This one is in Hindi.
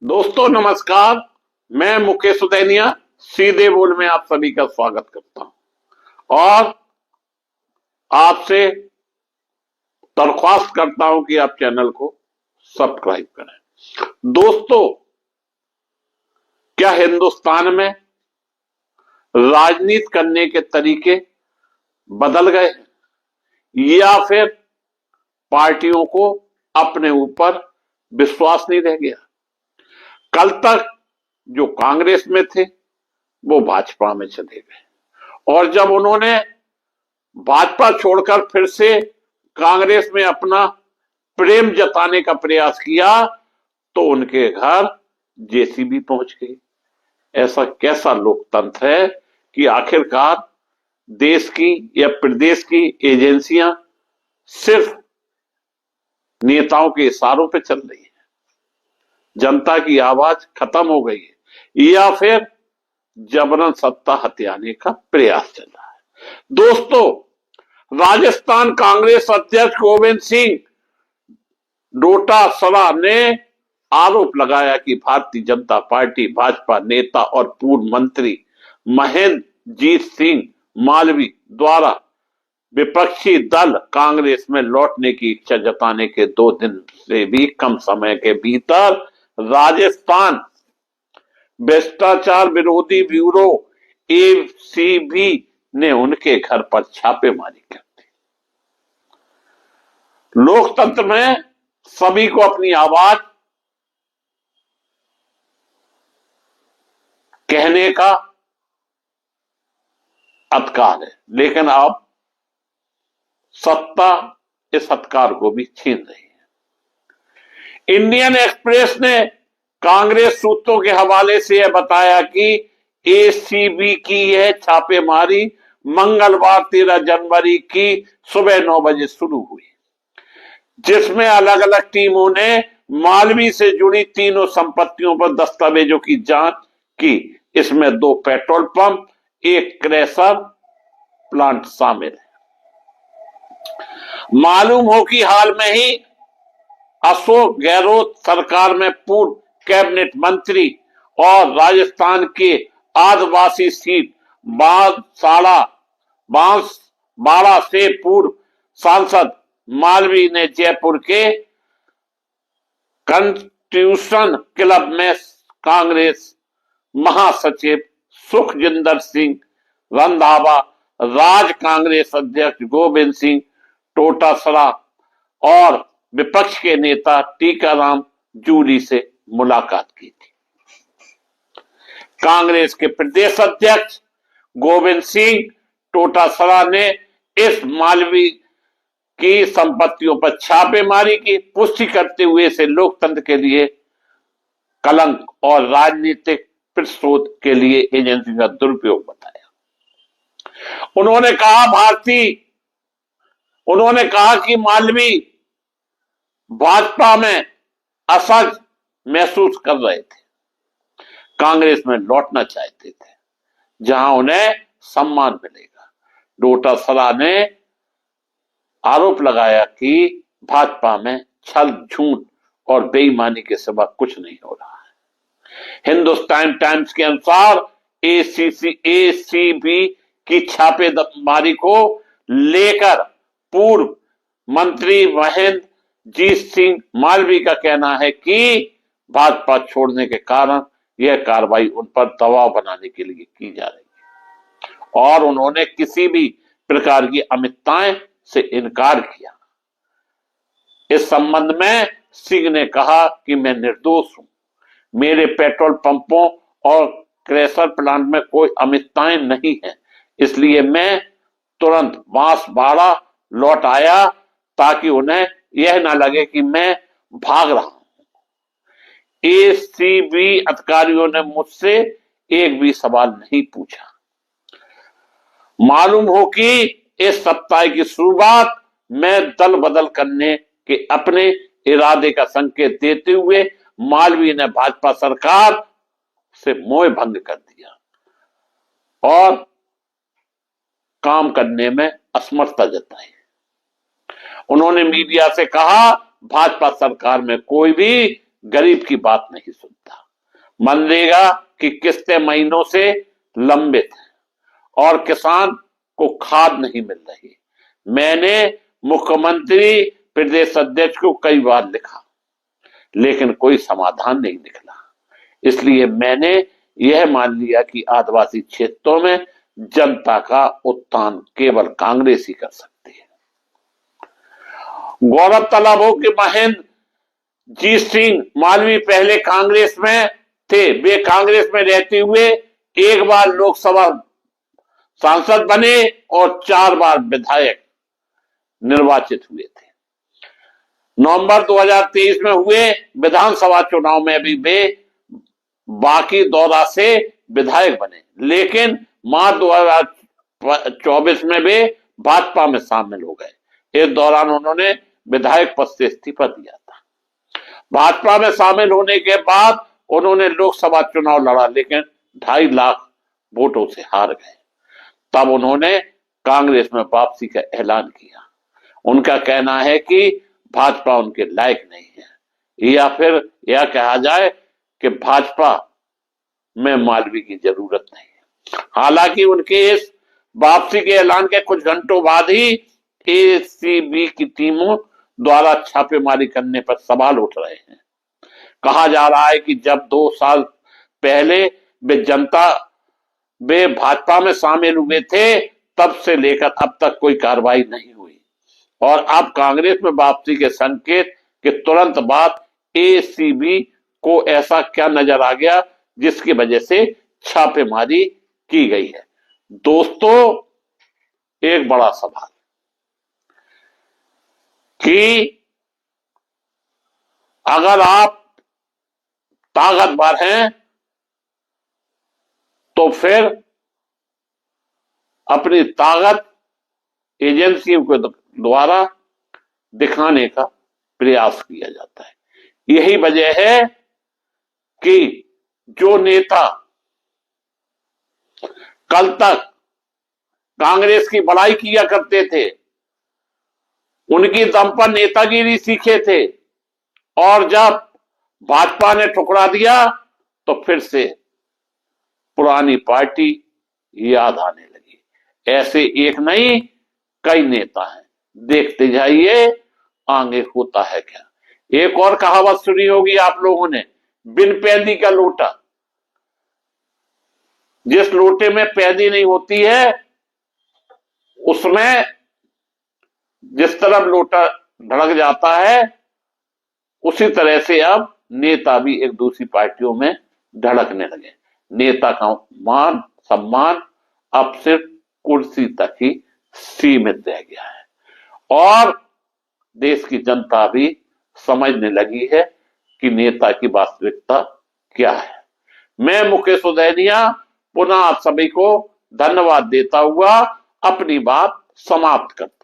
दोस्तों नमस्कार, मैं मुकेश उदैनिया सीधे बोल में आप सभी का स्वागत करता हूं और आपसे दरख्वास्त करता हूं कि आप चैनल को सब्सक्राइब करें। दोस्तों, क्या हिंदुस्तान में राजनीति करने के तरीके बदल गए या फिर पार्टियों को अपने ऊपर विश्वास नहीं रह गया? कल तक जो कांग्रेस में थे वो भाजपा में चले गए और जब उन्होंने भाजपा छोड़कर फिर से कांग्रेस में अपना प्रेम जताने का प्रयास किया तो उनके घर जेसीबी पहुंच गई। ऐसा कैसा लोकतंत्र है कि आखिरकार देश की या प्रदेश की एजेंसियां सिर्फ नेताओं के इशारों पे चल रही है, जनता की आवाज खत्म हो गई है या फिर जबरन सत्ता हथियाने का प्रयास चल रहा है। दोस्तों, राजस्थान कांग्रेस अध्यक्ष गोविंद सिंह डोटासरा ने आरोप लगाया कि भारतीय जनता पार्टी भाजपा नेता और पूर्व मंत्री महेंद्र जीत सिंह मालवी द्वारा विपक्षी दल कांग्रेस में लौटने की इच्छा जताने के 2 दिन से भी कम समय के भीतर राजस्थान भ्रष्टाचार विरोधी ब्यूरो एसीबी ने उनके घर पर छापेमारी कर दी। लोकतंत्र में सभी को अपनी आवाज कहने का अधिकार है, लेकिन अब सत्ता इस अधिकार को भी छीन रही है। इंडियन एक्सप्रेस ने कांग्रेस सूत्रों के हवाले से यह बताया कि एसीबी की यह छापेमारी मंगलवार 13 जनवरी की सुबह 9 बजे शुरू हुई, जिसमें अलग अलग टीमों ने मालवी से जुड़ी तीनों संपत्तियों पर दस्तावेजों की जांच की। इसमें 2 पेट्रोल पंप, 1 क्रैशर प्लांट शामिल है। मालूम हो कि हाल में ही अशोक गहलोत सरकार में पूर्व कैबिनेट मंत्री और राजस्थान के आदिवासी सीट बांसवाड़ा से पूर्व सांसद मालवी ने जयपुर के कॉन्स्टिट्यूशन क्लब में कांग्रेस महासचिव सुखजिंदर सिंह रंधावा, राज कांग्रेस अध्यक्ष गोविंद सिंह डोटासरा और विपक्ष के नेता टीकाराम जूली से मुलाकात की थी। कांग्रेस के प्रदेश अध्यक्ष गोविंद सिंह डोटासरा ने इस मालवी की संपत्तियों पर छापेमारी की पुष्टि करते हुए इसे लोकतंत्र के लिए कलंक और राजनीतिक प्रतिशोध के लिए एजेंसी का दुरुपयोग बताया। उन्होंने कहा कि मालवी भाजपा में असहज महसूस कर रहे थे, कांग्रेस में लौटना चाहते थे जहां उन्हें सम्मान मिलेगा। डोटासरा ने आरोप लगाया कि भाजपा में छल, झूठ और बेईमानी के सिवा कुछ नहीं हो रहा है। हिंदुस्तान टाइम्स के अनुसार एसीबी की छापेमारी को लेकर पूर्व मंत्री महेंद्र जीत सिंह मालवी का कहना है कि भाजपा छोड़ने के कारण यह कार्रवाई उन पर दबाव बनाने के लिए की जा रही है और उन्होंने किसी भी प्रकार की अमितताएं से इनकार किया। इस संबंध में सिंह ने कहा कि मैं निर्दोष हूं, मेरे पेट्रोल पंपों और क्रैशर प्लांट में कोई अमितताएं नहीं है, इसलिए मैं तुरंत बांसवाड़ा लौट आया ताकि उन्हें यह ना लगे कि मैं भाग रहा हूं। एसीबी अधिकारियों ने मुझसे एक भी सवाल नहीं पूछा। मालूम हो कि इस सप्ताह की शुरुआत में दल बदल करने के अपने इरादे का संकेत देते हुए मालवी ने भाजपा सरकार से मोह भंग कर दिया और काम करने में असमर्थता जताई। उन्होंने मीडिया से कहा, भाजपा सरकार में कोई भी गरीब की बात नहीं सुनता। मनरेगा की किस्तें महीनों से लंबित हैं और किसान को खाद नहीं मिल रही। मैंने मुख्यमंत्री, प्रदेश अध्यक्ष को कई बार लिखा, लेकिन कोई समाधान नहीं निकला। इसलिए मैंने यह मान लिया कि आदिवासी क्षेत्रों में जनता का उत्थान केवल कांग्रेस ही कर सकती है। गौरव तलब हो कि महेंद्र जी सिंह मालवीय पहले कांग्रेस में थे। वे कांग्रेस में रहते हुए एक बार लोकसभा सांसद बने और 4 बार विधायक निर्वाचित हुए थे। नवंबर 2023 में हुए विधानसभा चुनाव में भी वे बाकी दौरा से विधायक बने, लेकिन मार्च 2024 में वे भाजपा में शामिल हो गए। इस दौरान उन्होंने विधायक पद से इस्तीफा दिया था। भाजपा में शामिल होने के बाद उन्होंने लोकसभा चुनाव लड़ा, लेकिन 2.5 लाख वोटों से हार गए। तब उन्होंने कांग्रेस में वापसी का ऐलान किया। उनका कहना है कि भाजपा उनके लायक नहीं है, या फिर यह कहा जाए कि भाजपा में मालवीय की जरूरत नहीं है। हालांकि उनके इस वापसी के ऐलान के कुछ घंटों बाद ही एसीबी की टीमों द्वारा छापेमारी करने पर सवाल उठ रहे हैं। कहा जा रहा है कि जब 2 साल पहले वे भाजपा में शामिल हुए थे, तब से लेकर अब तक कोई कार्रवाई नहीं हुई और अब कांग्रेस में वापसी के संकेत के तुरंत बाद एसीबी को ऐसा क्या नजर आ गया जिसकी वजह से छापेमारी की गई है। दोस्तों, एक बड़ा सवाल कि अगर आप ताकतवर हैं तो फिर अपनी ताकत एजेंसियों के द्वारा दिखाने का प्रयास किया जाता है। यही वजह है कि जो नेता कल तक कांग्रेस की बड़ाई किया करते थे, उनकी दम पर नेतागिरी सीखे थे, और जब भाजपा ने ठुकरा दिया तो फिर से पुरानी पार्टी याद आने लगी। ऐसे एक नहीं, कई नेता हैं। देखते जाइए आगे होता है क्या। एक और कहावत सुनी होगी आप लोगों ने, बिन पैदी का लोटा। जिस लोटे में पैदी नहीं होती है, उसमें जिस तरफ लोटा ढड़क जाता है, उसी तरह से अब नेता भी एक दूसरी पार्टियों में धड़कने लगे। नेता का मान सम्मान अब सिर्फ कुर्सी तक ही सीमित रह गया है और देश की जनता भी समझने लगी है कि नेता की वास्तविकता क्या है। मैं मुकेश उदैनिया पुनः आप सभी को धन्यवाद देता हुआ अपनी बात समाप्त करता हूं।